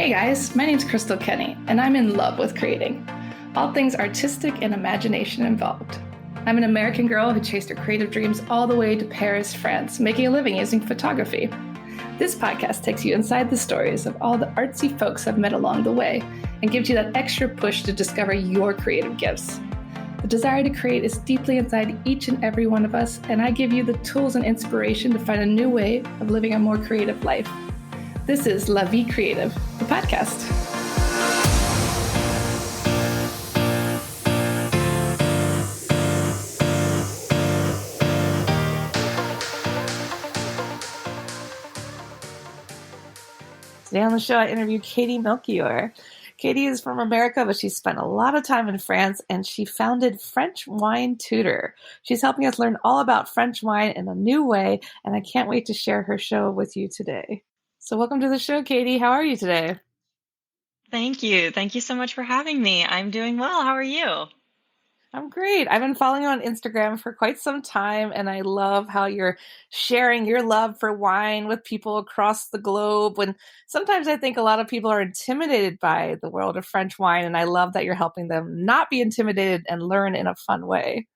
Hey guys, my name's Crystal Kenny, and I'm in love with creating. All things artistic and imagination involved. I'm an American girl who chased her creative dreams all the way to Paris, France, making a living using photography. This podcast takes you inside the stories of all the artsy folks I've met along the way and gives you that extra push to discover your creative gifts. The desire to create is deeply inside each and every one of us, and I give you the tools and inspiration to find a new way of living a more creative life. This is La Vie Creative, the podcast. Today on the show, I interviewed Katie Melchior. Katie is from America, but she spent a lot of time in France, and she founded French Wine Tutor. She's helping us learn all about French wine in a new way, and I can't wait to share her show with you today. So welcome to the show, Katie. How are you today? Thank you. Thank you so much for having me. I'm doing well. How are you? I'm great. I've been following you on Instagram for quite some time, and I love how you're sharing your love for wine with people across the globe. When sometimes I think a lot of people are intimidated by the world of French wine, and I love that you're helping them not be intimidated and learn in a fun way.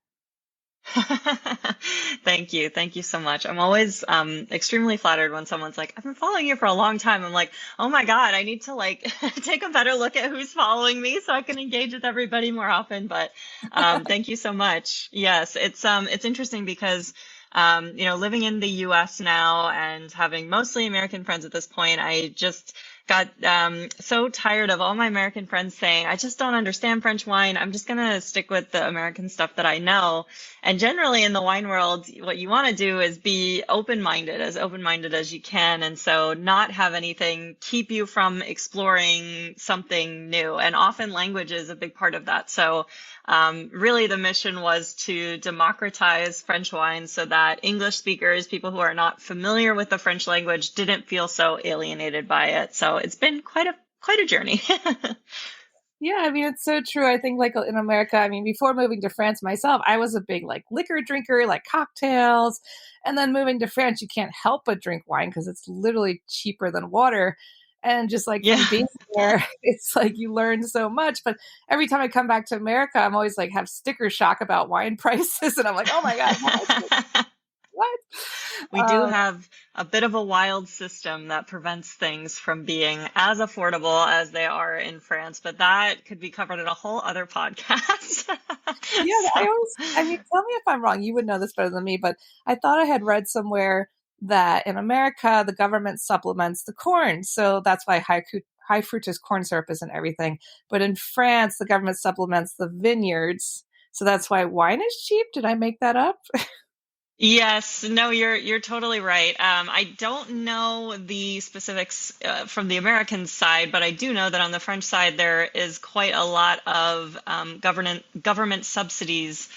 Thank you. Thank you so much. I'm always extremely flattered when someone's like, I've been following you for a long time. I'm like, oh my God, I need to take a better look at who's following me so I can engage with everybody more often. But thank you so much. Yes, it's interesting because living in the US now and having mostly American friends at this point, I just got so tired of all my American friends saying, I just don't understand French wine. I'm just going to stick with the American stuff that I know. And generally in the wine world, what you want to do is be open-minded as you can. And so not have anything keep you from exploring something new. And often language is a big part of that. So really the mission was to democratize French wine so that English speakers, people who are not familiar with the French language, didn't feel so alienated by it. So it's been quite a journey. Yeah, I mean, it's so true. I think in America, before moving to France myself, I was a big liquor drinker, cocktails. And then moving to France, you can't help but drink wine because it's literally cheaper than water. And just from being there, it's you learn so much. But every time I come back to America, I'm always have sticker shock about wine prices. And I'm like, oh my God, what? We do have a bit of a wild system that prevents things from being as affordable as they are in France, but that could be covered in a whole other podcast. Yeah, tell me if I'm wrong. You would know this better than me, but I thought I had read somewhere that in America, the government supplements the corn. So that's why high fructose corn syrup isn't everything. But in France, the government supplements the vineyards. So that's why wine is cheap. Did I make that up? Yes, no, you're totally right. I don't know the specifics from the American side, but I do know that on the French side there is quite a lot of government subsidies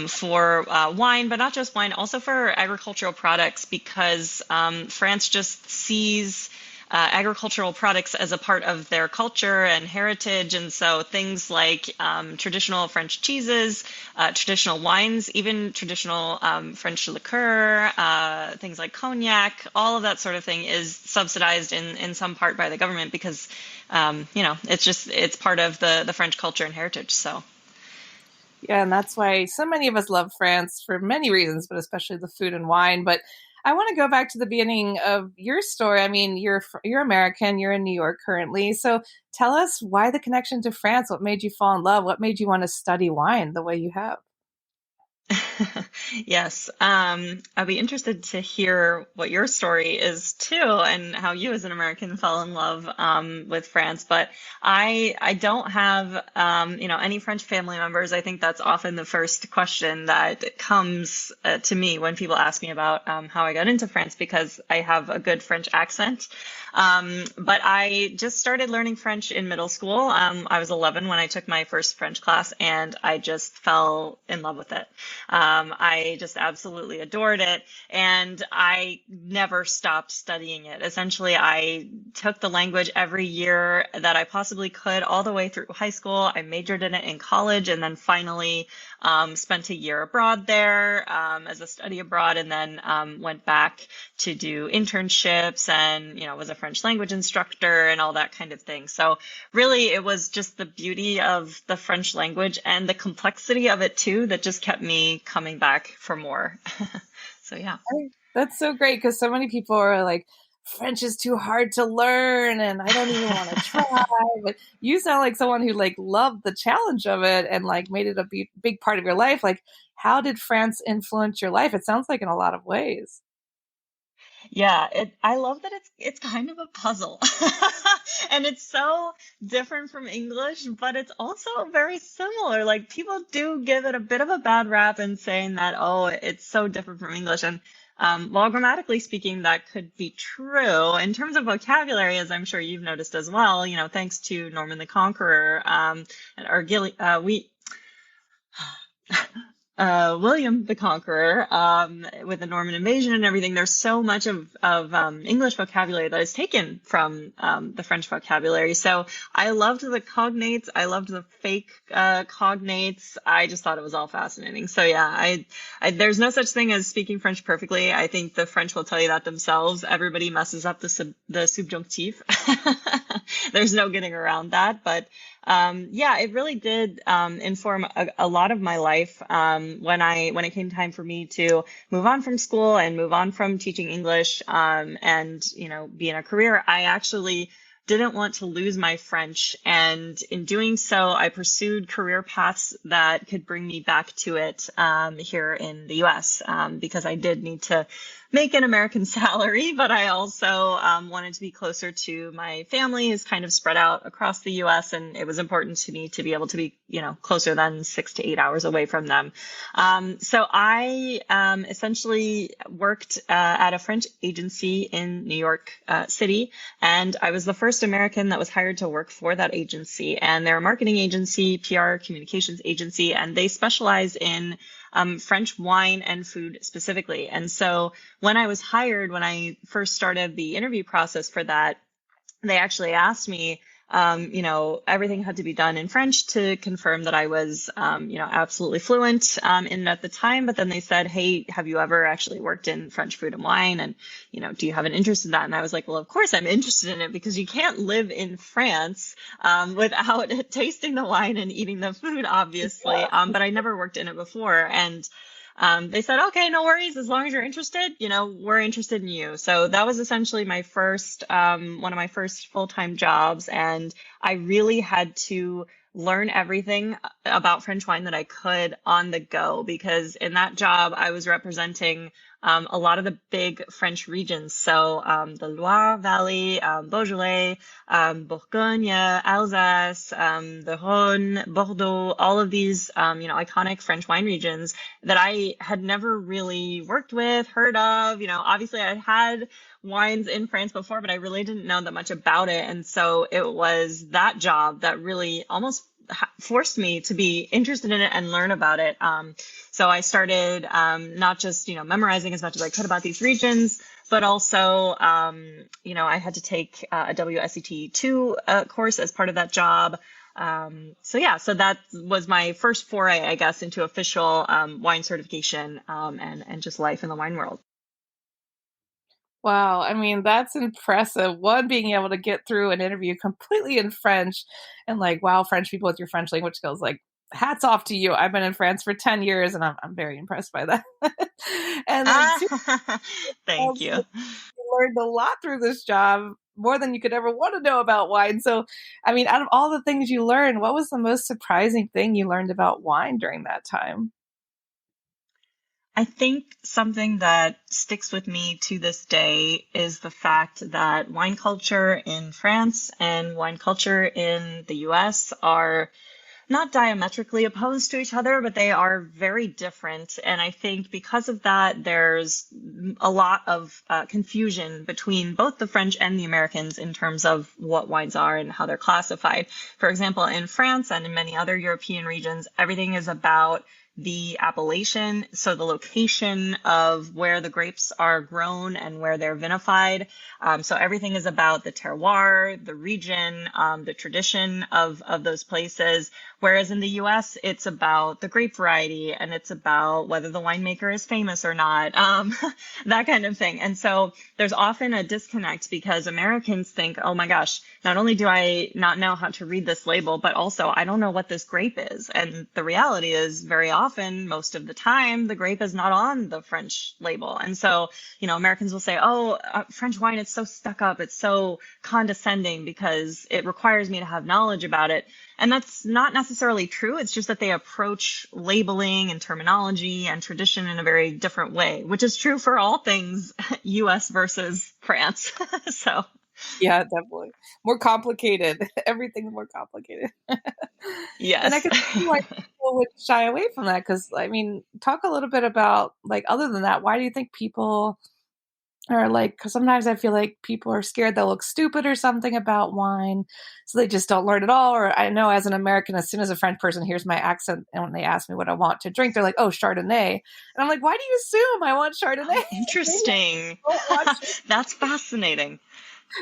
for wine, but not just wine, also for agricultural products, because France just sees agricultural products as a part of their culture and heritage. And so things like traditional French cheeses, traditional wines, even traditional French liqueur, things like cognac, all of that sort of thing is subsidized in some part by the government because, it's part of the French culture and heritage. So. Yeah, and that's why so many of us love France for many reasons, but especially the food and wine. But I want to go back to the beginning of your story. I mean, you're American, you're in New York currently. So tell us why the connection to France. What made you fall in love? What made you want to study wine the way you have? Yes. I'd be interested to hear what your story is too, and how you as an American fell in love with France. But I don't have any French family members. I think that's often the first question that comes to me when people ask me about how I got into France, because I have a good French accent. But I just started learning French in middle school. I was 11 when I took my first French class, and I just fell in love with it. I just absolutely adored it, and I never stopped studying it. Essentially, I took the language every year that I possibly could, all the way through high school. I majored in it in college, and then finally spent a year abroad there as a study abroad, and then went back to do internships and, was a French language instructor and all that kind of thing. So really, it was just the beauty of the French language and the complexity of it too that just kept me coming back for more. So yeah. That's so great because so many people are like, French is too hard to learn and I don't even want to try. But you sound like someone who like loved the challenge of it and like made it a big part of your life. Like, how did France influence your life? It sounds like in a lot of ways. Yeah, I love that it's kind of a puzzle. And it's so different from English, but it's also very similar. Like people do give it a bit of a bad rap in saying that, oh, it's so different from English. And while grammatically speaking, that could be true. In terms of vocabulary, as I'm sure you've noticed as well, thanks to Norman the Conqueror, we William the Conqueror, with the Norman invasion and everything, there's so much of English vocabulary that is taken from the French vocabulary. So I loved the cognates. I loved the fake cognates. I just thought it was all fascinating. So yeah, there's no such thing as speaking French perfectly. I think the French will tell you that themselves. Everybody messes up the subjunctive. There's no getting around that, but yeah, it really did inform a lot of my life when it came time for me to move on from school and move on from teaching English and be in a career. I actually didn't want to lose my French, and in doing so, I pursued career paths that could bring me back to it here in the U.S. Because I did need to make an American salary, but I also wanted to be closer to my family, who's kind of spread out across the U.S., and it was important to me to be able to be, closer than 6 to 8 hours away from them. So I essentially worked at a French agency in New York City, and I was the first American that was hired to work for that agency. And they're a marketing agency, PR communications agency, and they specialize in French wine and food specifically. And so when I was hired, when I first started the interview process for that, they actually asked me, everything had to be done in French to confirm that I was, absolutely fluent in it at the time. But then they said, hey, have you ever actually worked in French food and wine? And, do you have an interest in that? And I was like, well, of course I'm interested in it because you can't live in France without tasting the wine and eating the food, obviously. But I never worked in it before. And they said, okay, no worries. As long as you're interested, we're interested in you. So that was essentially my first, one of my first full-time jobs. And I really had to learn everything about French wine that I could on the go, because in that job, I was representing a lot of the big French regions. So the Loire Valley, Beaujolais, Bourgogne, Alsace, the Rhône, Bordeaux, all of these, iconic French wine regions that I had never really worked with, heard of. Obviously I had wines in France before, but I really didn't know that much about it. And so it was that job that really almost forced me to be interested in it and learn about it. So I started not just, memorizing as much as I could about these regions, but also, I had to take a WSET2 course as part of that job. So that was my first foray, I guess, into official wine certification and just life in the wine world. Wow, I mean, that's impressive. One, being able to get through an interview completely in French and like, wow, French people with your French language skills, like, hats off to you. I've been in France for 10 years and I'm very impressed by that. And then two, Thank you. you learned a lot through this job, more than you could ever want to know about wine. So, I mean, out of all the things you learned, what was the most surprising thing you learned about wine during that time? I think something that sticks with me to this day is the fact that wine culture in France and wine culture in the US are not diametrically opposed to each other, but they are very different. And I think because of that, there's a lot of confusion between both the French and the Americans in terms of what wines are and how they're classified. For example, in France and in many other European regions, everything is about the appellation, so the location of where the grapes are grown and where they're vinified. So everything is about the terroir, the region, the tradition of those places. Whereas in the US, it's about the grape variety and it's about whether the winemaker is famous or not, that kind of thing. And so there's often a disconnect because Americans think, oh my gosh, not only do I not know how to read this label, but also I don't know what this grape is. And the reality is very often, most of the time, the grape is not on the French label. And so, Americans will say, oh, French wine, it's so stuck up. It's so condescending because it requires me to have knowledge about it. And that's not necessarily true. It's just that they approach labeling and terminology and tradition in a very different way, which is true for all things US versus France. So, Yeah, definitely. More complicated. Everything's more complicated. And I yes. could see why people would shy away from that because, I mean, talk a little bit about, like, other than that, why do you think people are like, because sometimes I feel like people are scared they'll look stupid or something about wine, so they just don't learn at all. Or I know as an American, as soon as a French person hears my accent and when they ask me what I want to drink, they're like, oh, Chardonnay. And I'm like, why do you assume I want Chardonnay? Oh, interesting. I don't want That's fascinating.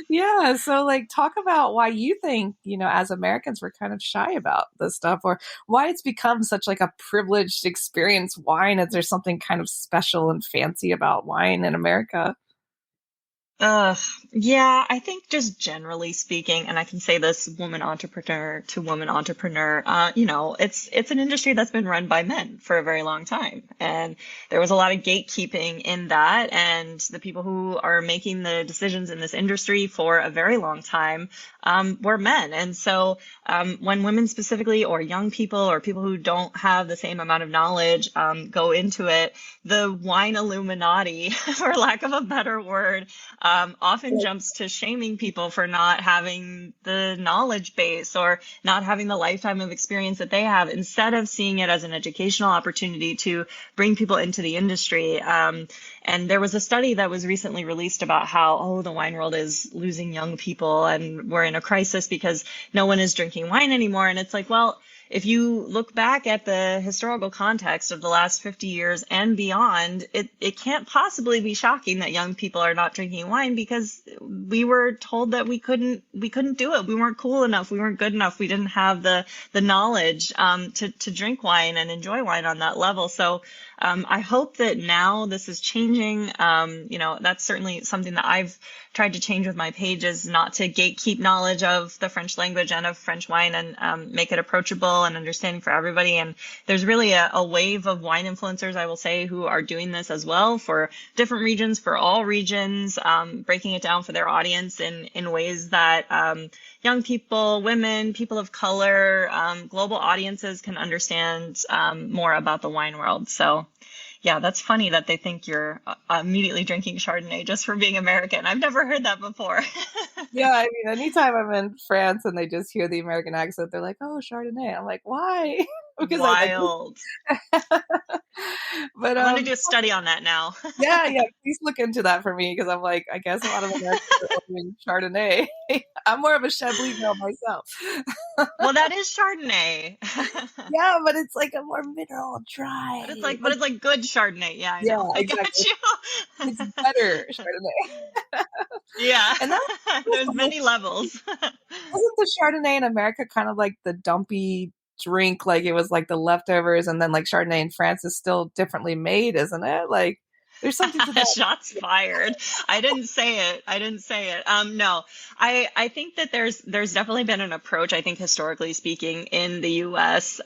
Yeah. So, like, talk about why you think, as Americans, we're kind of shy about this stuff, or why it's become such like a privileged experience. Wine, is there something kind of special and fancy about wine in America? Uh, yeah, I think just generally speaking, and I can say this woman entrepreneur to woman entrepreneur, it's an industry that's been run by men for a very long time. And there was a lot of gatekeeping in that. And the people who are making the decisions in this industry for a very long time, were men. And so, when women specifically, or young people, or people who don't have the same amount of knowledge, go into it, the wine Illuminati, for lack of a better word, often jumps to shaming people for not having the knowledge base or not having the lifetime of experience that they have, instead of seeing it as an educational opportunity to bring people into the industry. And there was a study that was recently released about how, oh, the wine world is losing young people and we're in a crisis because no one is drinking wine anymore. And it's like, well, if you look back at the historical context of the last 50 years and beyond, it can't possibly be shocking that young people are not drinking wine because we were told that we couldn't do it. We weren't cool enough. We weren't good enough. We didn't have the knowledge, to drink wine and enjoy wine on that level. So, I hope that now this is changing. That's certainly something that I've tried to change with my page, is not to gatekeep knowledge of the French language and of French wine, and make it approachable and understanding for everybody. And there's really a wave of wine influencers, I will say, who are doing this as well for different regions, for all regions, breaking it down for their audience in ways that young people, women, people of color, global audiences can understand more about the wine world. So, yeah, that's funny that they think you're immediately drinking Chardonnay just for being American. I've never heard that before. Yeah, I mean, anytime I'm in France and they just hear the American accent, they're like, "Oh, Chardonnay." I'm like, "Why?" Because I like Wild. it. But I'm going to do a study on that now. yeah, yeah. Please look into that for me because I'm like, I guess a lot of Americans are ordering Chardonnay. I'm more of a Chablis girl myself. Well, that is Chardonnay. Yeah, but it's like a more mineral, But dry. it's like good Chardonnay. Yeah, I Yeah, know. I got exactly. you. It's better Chardonnay. Yeah. And that was There's the whole many levels. wasn't the Chardonnay in America kind of like the dumpy drink, like it was like the leftovers, and then like Chardonnay in France is still differently made, isn't it? Like there's something to that. Shots fired. I didn't say it. I didn't say it. No, I think that there's definitely been an approach, I think historically speaking, in the US.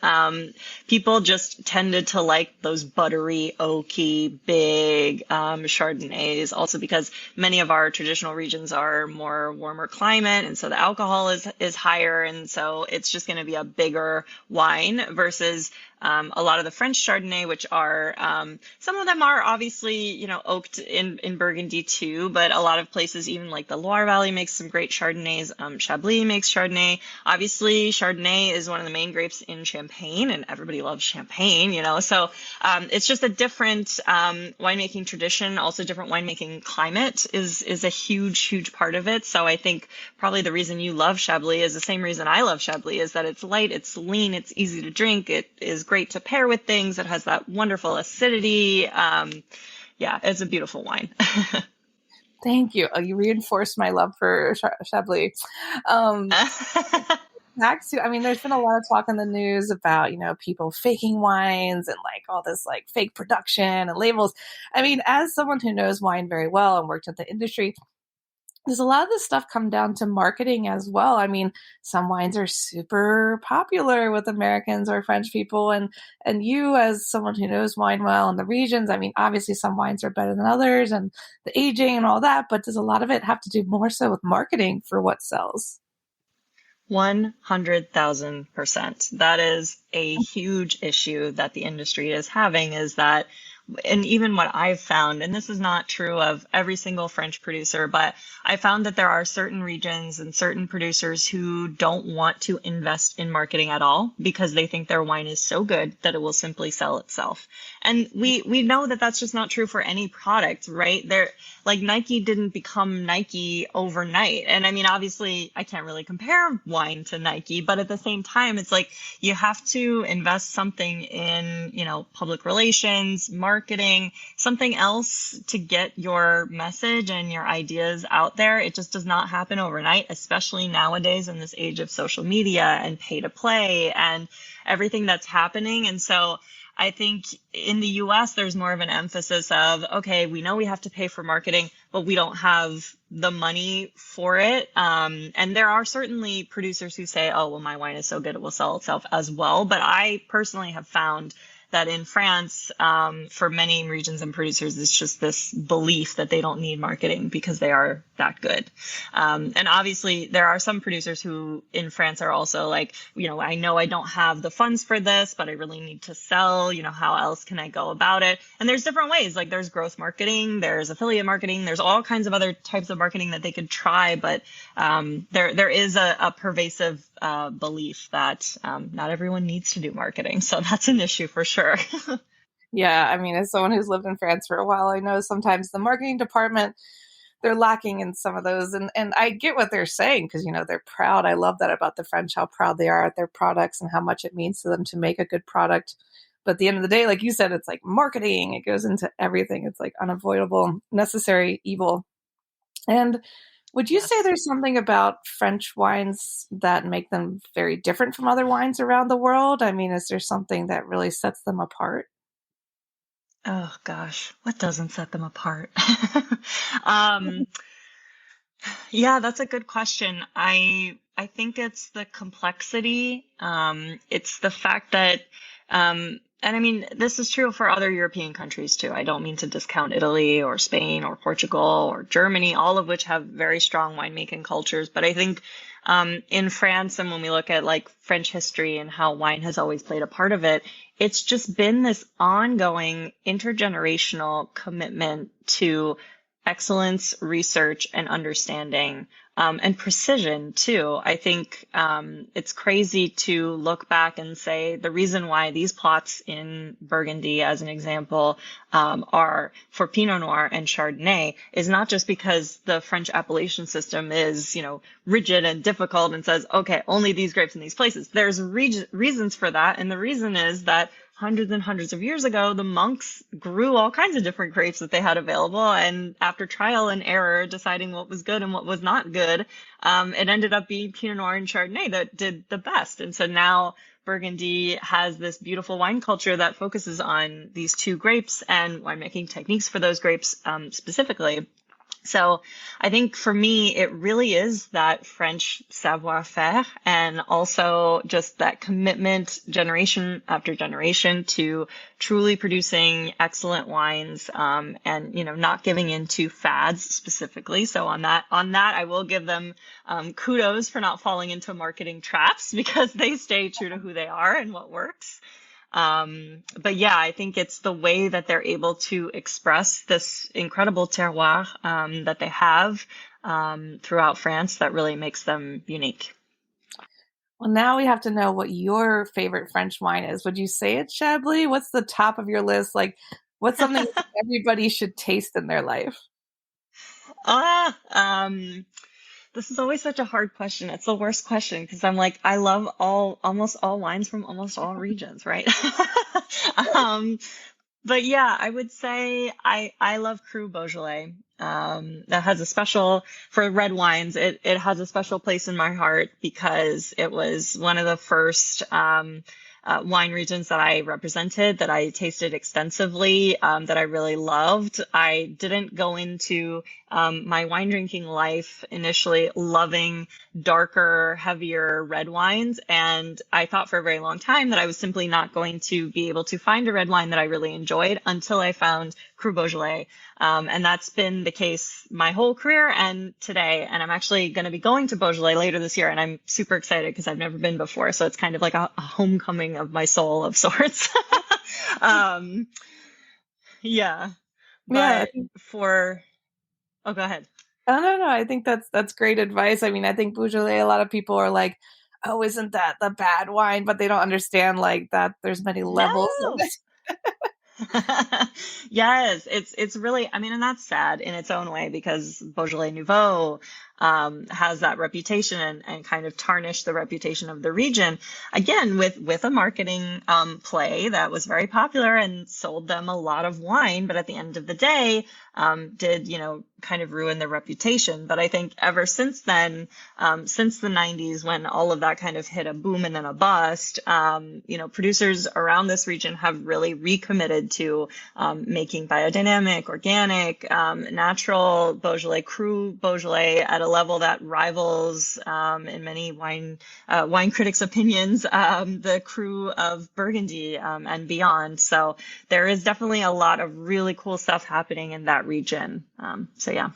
People just tended to like those buttery, oaky, big, Chardonnays, also because many of our traditional regions are more warmer climate. And so the alcohol is higher. And so it's just going to be a bigger wine versus, a lot of the French Chardonnay, which are, some of them are obviously obviously, oaked in Burgundy too, but a lot of places, even like the Loire Valley makes some great Chardonnays. Chablis makes Chardonnay. Obviously, Chardonnay is one of the main grapes in Champagne, and everybody loves Champagne, So it's just a different winemaking tradition. Also, different winemaking climate is a huge, huge part of it. So I think probably the reason you love Chablis is the same reason I love Chablis, is that it's light, it's lean, it's easy to drink, it is great to pair with things. It has that wonderful acidity. Yeah, it's a beautiful wine. Thank you. You reinforced my love for Chablis. Back to, I mean, there's been a lot of talk in the news about, people faking wines and like all this like fake production and labels. I mean, as someone who knows wine very well and worked at the industry, does a lot of this stuff come down to marketing as well? I mean, some wines are super popular with Americans or French people, and you, as someone who knows wine well in the regions, I mean, obviously some wines are better than others, and the aging and all that. But does a lot of it have to do more so with marketing for what sells? 100,000%. That is a huge issue that the industry is having, is that, and even what I've found, and this is not true of every single French producer, but I found that there are certain regions and certain producers who don't want to invest in marketing at all because they think their wine is so good that it will simply sell itself. And we know that that's just not true for any product, right? Like Nike didn't become Nike overnight. And I mean, obviously I can't really compare wine to Nike, but at the same time, it's like you have to invest something in, public relations, marketing, something else to get your message and your ideas out there. It just does not happen overnight, especially nowadays in this age of social media and pay to play and everything that's happening. And so I think in the US, there's more of an emphasis of, okay, we know we have to pay for marketing, but we don't have the money for it. And there are certainly producers who say, oh, well, my wine is so good, it will sell itself as well. But I personally have found that in France, for many regions and producers, it's just this belief that they don't need marketing because they are that good. And obviously, there are some producers who in France are also like, I know I don't have the funds for this, but I really need to sell. How else can I go about it? And there's different ways. Like there's growth marketing, there's affiliate marketing, there's all kinds of other types of marketing that they could try. But there is a pervasive belief that not everyone needs to do marketing. So that's an issue for sure. Yeah, I mean, as someone who's lived in France for a while, I know sometimes the marketing department, they're lacking in some of those. And I get what they're saying because, they're proud. I love that about the French, how proud they are at their products and how much it means to them to make a good product. But at the end of the day, like you said, it's like marketing. It goes into everything. It's like unavoidable, necessary evil. And would you say there's something about French wines that make them very different from other wines around the world? I mean, is there something that really sets them apart? Oh gosh, what doesn't set them apart? um, yeah, that's a good question. I think it's the complexity. It's the fact that and I mean, this is true for other European countries too. I don't mean to discount Italy or Spain or Portugal or Germany, all of which have very strong winemaking cultures. But I think in France, and when we look at like French history and how wine has always played a part of it, it's just been this ongoing intergenerational commitment to excellence, research, and understanding, and precision too. I think it's crazy to look back and say the reason why these plots in Burgundy, as an example, are for Pinot Noir and Chardonnay is not just because the French appellation system is, rigid and difficult and says, okay, only these grapes in these places. There's reasons for that, and the reason is that hundreds and hundreds of years ago, the monks grew all kinds of different grapes that they had available. And after trial and error, deciding what was good and what was not good, it ended up being Pinot Noir and Chardonnay that did the best. And so now Burgundy has this beautiful wine culture that focuses on these two grapes and winemaking techniques for those grapes specifically. So I think for me, it really is that French savoir-faire and also just that commitment generation after generation to truly producing excellent wines, and, not giving into fads specifically. So on that, I will give them kudos for not falling into marketing traps because they stay true to who they are and what works. But yeah, I think it's the way that they're able to express this incredible terroir that they have throughout France that really makes them unique. Well, now we have to know what your favorite French wine is. Would you say it's Chablis? What's the top of your list? Like, what's something everybody should taste in their life? Ah, this is always such a hard question. It's the worst question because I'm like, I love almost all wines from almost all regions, right? Um, but yeah, I would say I love Cru Beaujolais. That has a special for red wines. It has a special place in my heart because it was one of the first wine regions that I represented, that I tasted extensively, that I really loved. I didn't go into my wine drinking life initially loving darker, heavier red wines. And I thought for a very long time that I was simply not going to be able to find a red wine that I really enjoyed until I found Cru Beaujolais. And that's been the case my whole career and today. And I'm actually going to be going to Beaujolais later this year. And I'm super excited because I've never been before. So it's kind of like a homecoming of my soul of sorts. um, yeah. Yeah, But for, oh, go ahead. I don't know. I think that's great advice. I mean, I think Beaujolais, a lot of people are like, "Oh, isn't that the bad wine?" But they don't understand like that. There's many levels of No. it. Yes, it's really, I mean, and that's sad in its own way because Beaujolais Nouveau has that reputation and kind of tarnished the reputation of the region again with a marketing play that was very popular and sold them a lot of wine, but at the end of the day, did kind of ruin their reputation. But I think ever since then, since the 90s when all of that kind of hit a boom and then a bust, producers around this region have really recommitted to making biodynamic, organic, natural Beaujolais, Cru Beaujolais at a level that rivals, in many wine critics' opinions, the Cru of Burgundy and beyond. So there is definitely a lot of really cool stuff happening in that region. So yeah.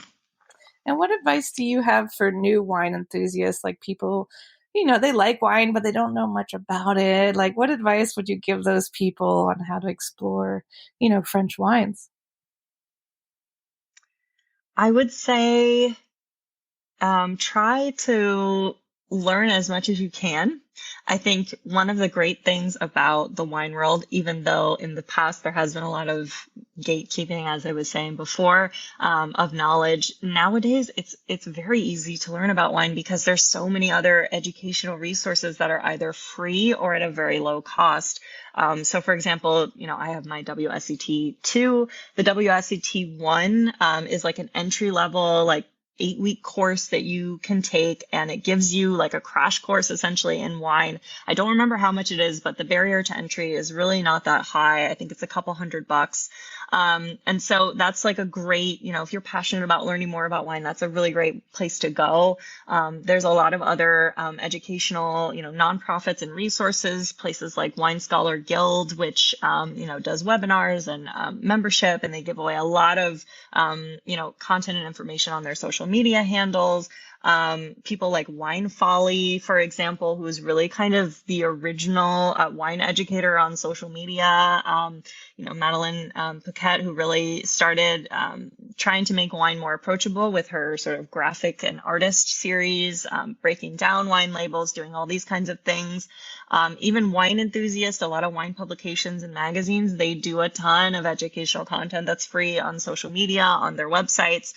And what advice do you have for new wine enthusiasts, like people, they like wine, but they don't know much about it? Like, what advice would you give those people on how to explore, French wines? I would say try to learn as much as you can. I think one of the great things about the wine world, even though in the past there has been a lot of gatekeeping, as I was saying before, of knowledge, nowadays it's very easy to learn about wine because there's so many other educational resources that are either free or at a very low cost. So for example, I have my WSET 2. The WSET 1 is like an entry level, like 8-week course that you can take, and it gives you like a crash course essentially in wine. I don't remember how much it is, but the barrier to entry is really not that high. I think it's a couple $100. And so that's like a great, if you're passionate about learning more about wine, that's a really great place to go. There's a lot of other educational, nonprofits and resources, places like Wine Scholar Guild, which, does webinars and membership, and they give away a lot of, content and information on their social media handles. People like Wine Folly, for example, who is really kind of the original wine educator on social media. Madeline Paquette, who really started trying to make wine more approachable with her sort of graphic and artist series, breaking down wine labels, doing all these kinds of things. Even wine enthusiasts, a lot of wine publications and magazines, they do a ton of educational content that's free on social media, on their websites.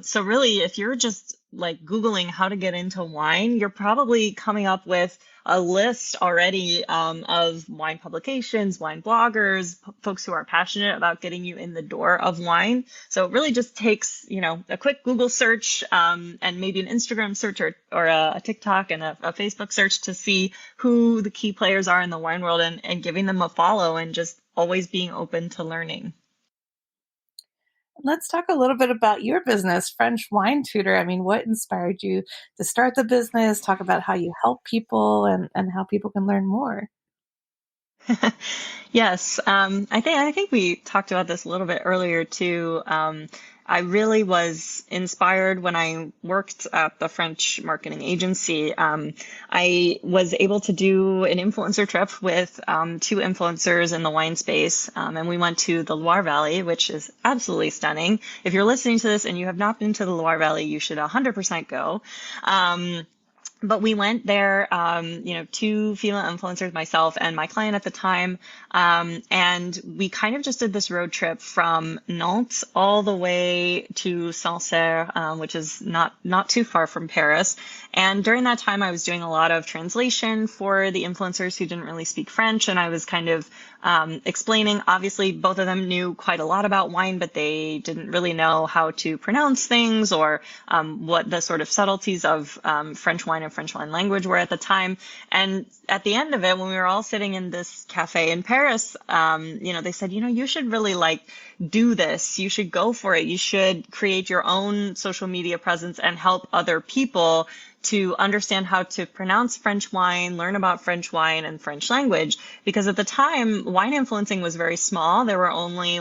So really, if you're just like Googling how to get into wine, you're probably coming up with a list already of wine publications, wine bloggers, folks who are passionate about getting you in the door of wine. So it really just takes, a quick Google search and maybe an Instagram search or a TikTok and a Facebook search to see who the key players are in the wine world and giving them a follow and just always being open to learning. Let's talk a little bit about your business, French Wine Tutor. I mean, what inspired you to start the business? Talk about how you help people and how people can learn more. Yes, I think we talked about this a little bit earlier too. I really was inspired when I worked at the French marketing agency. I was able to do an influencer trip with two influencers in the wine space, and we went to the Loire Valley, which is absolutely stunning. If you're listening to this and you have not been to the Loire Valley, you should 100% go. But we went there, two female influencers, myself and my client at the time. And we kind of just did this road trip from Nantes all the way to Sancerre, which is not too far from Paris. And during that time, I was doing a lot of translation for the influencers who didn't really speak French. And I was kind of explaining, obviously, both of them knew quite a lot about wine, but they didn't really know how to pronounce things or what the sort of subtleties of French wine and French wine language were at the time. And at the end of it, when we were all sitting in this cafe in Paris, they said, you should really do this. You should go for it. You should create your own social media presence and help other people to understand how to pronounce French wine, learn about French wine and French language. Because at the time, wine influencing was very small. There were only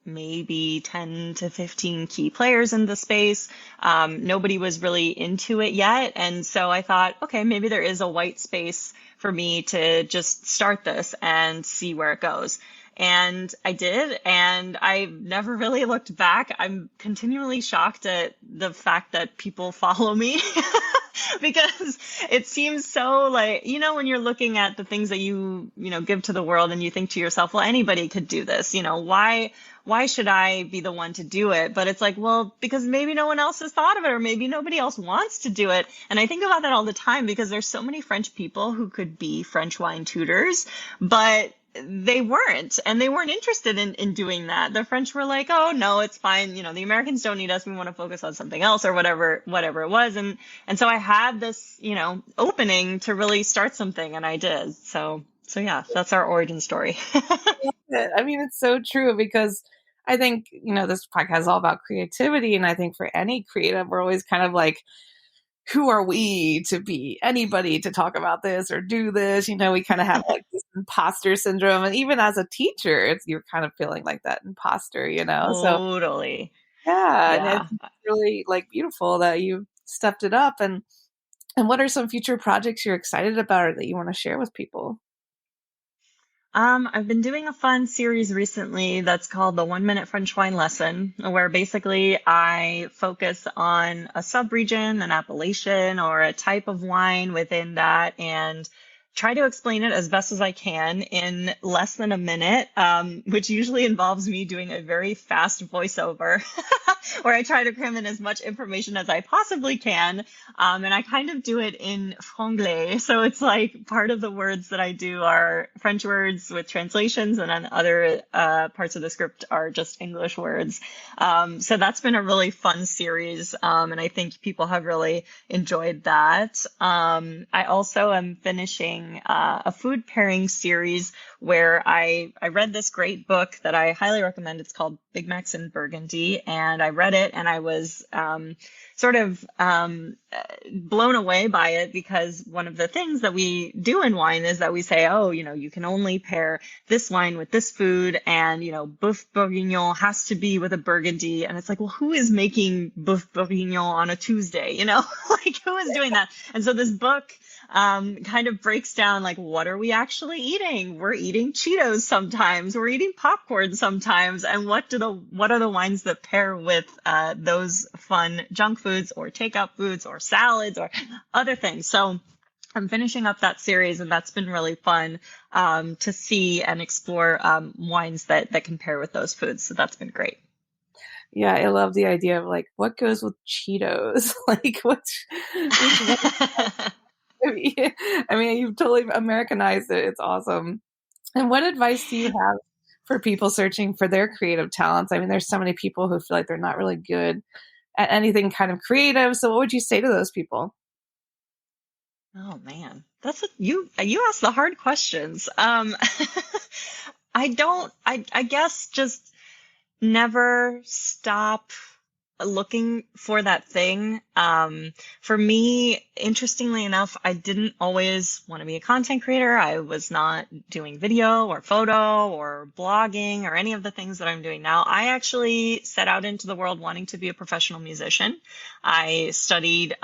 maybe 10 to 15 key players in the space. Nobody was really into it yet. And so I thought, okay, maybe there is a white space for me to just start this and see where it goes. And I did, and I never really looked back. I'm continually shocked at the fact that people follow me because it seems so when you're looking at the things that you give to the world and you think to yourself, well, anybody could do this, why should I be the one to do it? But it's well, because maybe no one else has thought of it, or maybe nobody else wants to do it. And I think about that all the time because there's so many French people who could be French wine tutors, but they weren't, and they weren't interested in doing that. The French were like, oh no, it's fine. The Americans don't need us. We want to focus on something else or whatever it was. And so I had this, opening to really start something, and I did. So yeah, that's our origin story. I mean, it's so true because I think, this podcast is all about creativity. And I think for any creative, we're always kind of who are we to be anybody to talk about this or do this? We kind of have this imposter syndrome. And even as a teacher, you're kind of feeling like that imposter, Totally. So, yeah. Yeah. And it's really beautiful that you stepped it up. And what are some future projects you're excited about or that you want to share with people? I've been doing a fun series recently that's called the 1 Minute French Wine Lesson, where basically I focus on a sub-region, an appellation, or a type of wine within that, and try to explain it as best as I can in less than a minute, which usually involves me doing a very fast voiceover where I try to cram in as much information as I possibly can. And I kind of do it in franglais. So it's part of the words that I do are French words with translations, and then other parts of the script are just English words. So that's been a really fun series. And I think people have really enjoyed that. I also am finishing a food pairing series where I read this great book that I highly recommend. It's called Big Macs in Burgundy, and I read it and I was blown away by it because one of the things that we do in wine is that we say, oh, you can only pair this wine with this food, and Boeuf Bourguignon has to be with a Burgundy, and it's well, who is making Boeuf Bourguignon on a Tuesday? Who is doing that? And so this book kind of breaks down what are we actually eating? We're eating Cheetos sometimes, we're eating popcorn sometimes, and what are the wines that pair with those fun junk foods or takeout foods or salads or other things. So I'm finishing up that series, and that's been really fun to see and explore wines that can pair with those foods. So that's been great. Yeah, I love the idea of what goes with Cheetos. I mean, you've totally Americanized it. It's awesome. And what advice do you have for people searching for their creative talents? I mean, there's so many people who feel like they're not really good at anything kind of creative. So what would you say to those people? Oh man, you asked the hard questions. I guess just never stop looking for that thing. For me, interestingly enough, I didn't always want to be a content creator. I was not doing video or photo or blogging or any of the things that I'm doing now. I actually set out into the world wanting to be a professional musician. I studied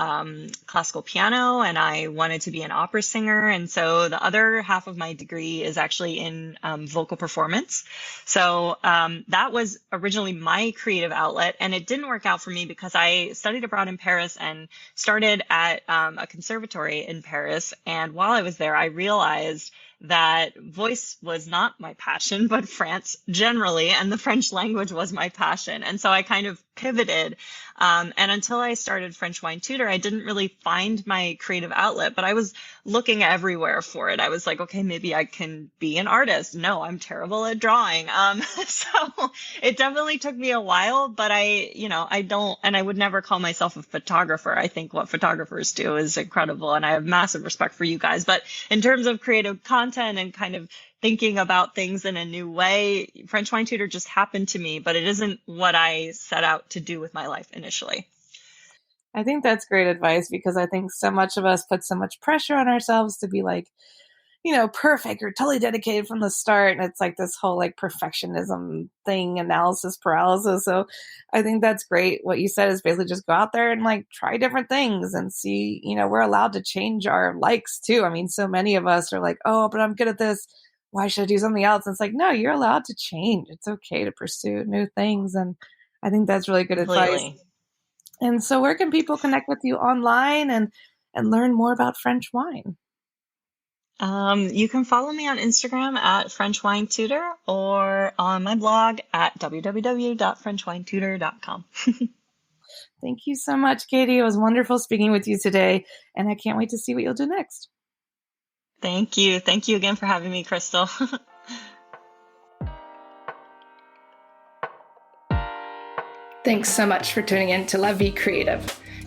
classical piano, and I wanted to be an opera singer. And so the other half of my degree is actually in vocal performance. So that was originally my creative outlet, and it didn't work out for me because I studied abroad in Paris and started at a conservatory in Paris. And while I was there, I realized that voice was not my passion, but France generally, and the French language was my passion. And so I kind of pivoted. And until I started French Wine Tutor, I didn't really find my creative outlet, but I was looking everywhere for it. I was like, okay, maybe I can be an artist. No, I'm terrible at drawing. So it definitely took me a while, but I don't, and I would never call myself a photographer. I think what photographers do is incredible, and I have massive respect for you guys. But in terms of creative content and kind of thinking about things in a new way, French Wine Tutor just happened to me, but it isn't what I set out to do with my life initially. I think that's great advice, because I think so much of us put so much pressure on ourselves to be like, perfect or totally dedicated from the start. And it's like this whole like perfectionism thing, analysis paralysis. So I think that's great. What you said is basically just go out there and like try different things and see, we're allowed to change our likes too. I mean, so many of us are like, oh, but I'm good at this. Why should I do something else? And it's like, no, you're allowed to change. It's okay to pursue new things. And I think that's really good advice. And so where can people connect with you online and learn more about French wine? You can follow me on Instagram at French Wine Tutor, or on my blog at www.frenchwinetutor.com. Thank you so much, Katie. It was wonderful speaking with you today, and I can't wait to see what you'll do next. Thank you. Thank you again for having me, Crystal. Thanks so much for tuning in to La Vie Creative.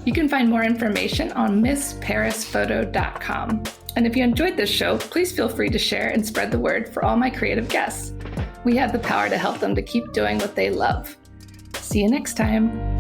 You can find more information on MissParisPhoto.com. And if you enjoyed this show, please feel free to share and spread the word for all my creative guests. We have the power to help them to keep doing what they love. See you next time.